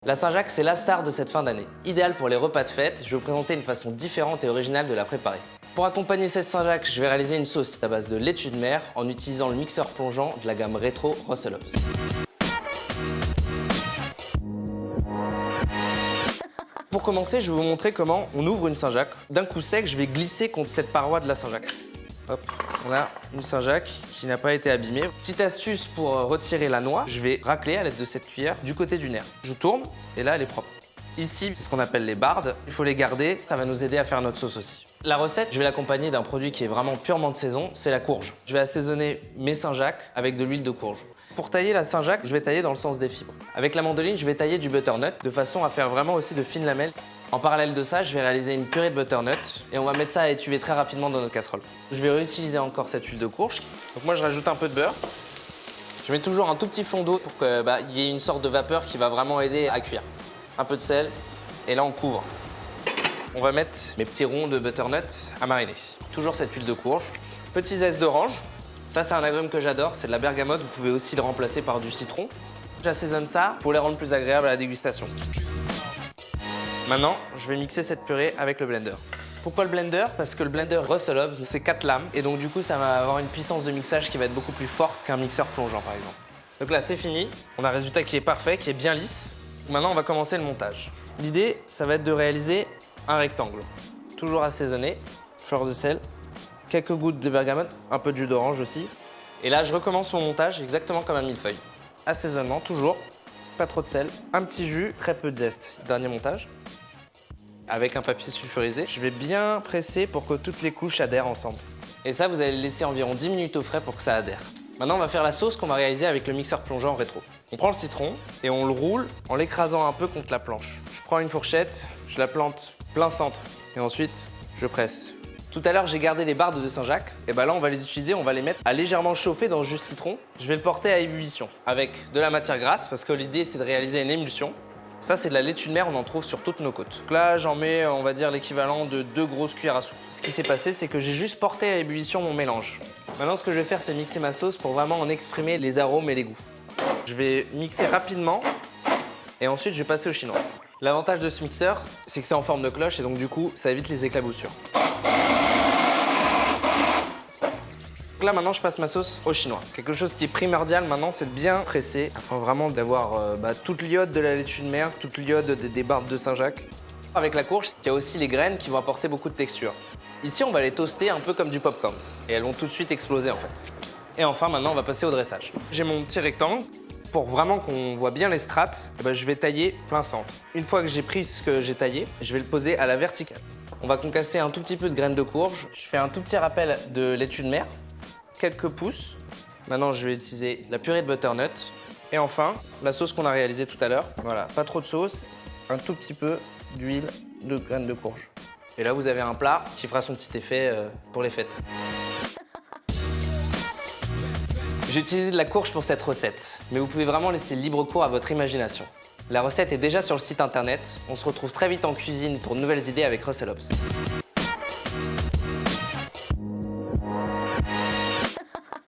La Saint-Jacques, c'est la star de cette fin d'année. Idéale pour les repas de fête, je vais vous présenter une façon différente et originale de la préparer. Pour accompagner cette Saint-Jacques, je vais réaliser une sauce à base de laitue de mer en utilisant le mixeur plongeant de la gamme rétro Russell Hobbs. Pour commencer, je vais vous montrer comment on ouvre une Saint-Jacques. D'un coup sec, je vais glisser contre cette paroi de la Saint-Jacques. Hop, on a une Saint-Jacques qui n'a pas été abîmée. Petite astuce pour retirer la noix, je vais racler à l'aide de cette cuillère du côté du nerf. Je tourne et là elle est propre. Ici, c'est ce qu'on appelle les bardes. Il faut les garder, ça va nous aider à faire notre sauce aussi. La recette, je vais l'accompagner d'un produit qui est vraiment purement de saison, c'est la courge. Je vais assaisonner mes Saint-Jacques avec de l'huile de courge. Pour tailler la Saint-Jacques, je vais tailler dans le sens des fibres. Avec la mandoline, je vais tailler du butternut de façon à faire vraiment aussi de fines lamelles. En parallèle de ça, je vais réaliser une purée de butternut et on va mettre ça à étuver très rapidement dans notre casserole. Je vais réutiliser encore cette huile de courge. Donc moi, je rajoute un peu de beurre. Je mets toujours un tout petit fond d'eau pour qu'il y ait une sorte de vapeur qui va vraiment aider à cuire. Un peu de sel et là, on couvre. On va mettre mes petits ronds de butternut à mariner. Toujours cette huile de courge. Petits zestes d'orange. Ça, c'est un agrume que j'adore, c'est de la bergamote. Vous pouvez aussi le remplacer par du citron. J'assaisonne ça pour les rendre plus agréables à la dégustation. Maintenant, je vais mixer cette purée avec le blender. Pourquoi le blender? Parce que le blender Russell Hobbs, c'est 4 lames et donc du coup, ça va avoir une puissance de mixage qui va être beaucoup plus forte qu'un mixeur plongeant par exemple. Donc là, c'est fini. On a un résultat qui est parfait, qui est bien lisse. Maintenant, on va commencer le montage. L'idée, ça va être de réaliser un rectangle. Toujours assaisonné, fleur de sel, quelques gouttes de bergamote, un peu de jus d'orange aussi. Et là, je recommence mon montage exactement comme un millefeuille. Assaisonnement, toujours, pas trop de sel, un petit jus, très peu de zeste. Dernier montage. Avec un papier sulfurisé, je vais bien presser pour que toutes les couches adhèrent ensemble. Et ça, vous allez le laisser environ 10 minutes au frais pour que ça adhère. Maintenant, on va faire la sauce qu'on va réaliser avec le mixeur plongeant rétro. On prend le citron et on le roule en l'écrasant un peu contre la planche. Je prends une fourchette, je la plante plein centre et ensuite, je presse. Tout à l'heure, j'ai gardé les bardes de Saint-Jacques. Et là, on va les utiliser, on va les mettre à légèrement chauffer dans le jus de citron. Je vais le porter à ébullition avec de la matière grasse parce que l'idée, c'est de réaliser une émulsion. Ça, c'est de la laitue de mer, on en trouve sur toutes nos côtes. Donc là, j'en mets, on va dire, l'équivalent de 2 grosses cuillères à soupe. Ce qui s'est passé, c'est que j'ai juste porté à ébullition mon mélange. Maintenant, ce que je vais faire, c'est mixer ma sauce pour vraiment en exprimer les arômes et les goûts. Je vais mixer rapidement et ensuite, je vais passer au chinois. L'avantage de ce mixeur, c'est que c'est en forme de cloche et donc du coup, ça évite les éclaboussures. Donc là, maintenant, je passe ma sauce au chinois. Quelque chose qui est primordial maintenant, c'est de bien presser afin vraiment d'avoir toute l'iode de la laitue de mer, toute l'iode des bardes de Saint-Jacques. Avec la courge, il y a aussi les graines qui vont apporter beaucoup de texture. Ici, on va les toaster un peu comme du popcorn et elles vont tout de suite exploser en fait. Et enfin, maintenant, on va passer au dressage. J'ai mon petit rectangle. Pour vraiment qu'on voit bien les strates, je vais tailler plein centre. Une fois que j'ai pris ce que j'ai taillé, je vais le poser à la verticale. On va concasser un tout petit peu de graines de courge. Je fais un tout petit rappel de laitue de mer. Quelques pouces. Maintenant, je vais utiliser la purée de butternut. Et enfin, la sauce qu'on a réalisée tout à l'heure. Voilà, pas trop de sauce, un tout petit peu d'huile de graines de courge. Et là, vous avez un plat qui fera son petit effet pour les fêtes. J'ai utilisé de la courge pour cette recette, mais vous pouvez vraiment laisser libre cours à votre imagination. La recette est déjà sur le site internet. On se retrouve très vite en cuisine pour de nouvelles idées avec Russell Hobbs.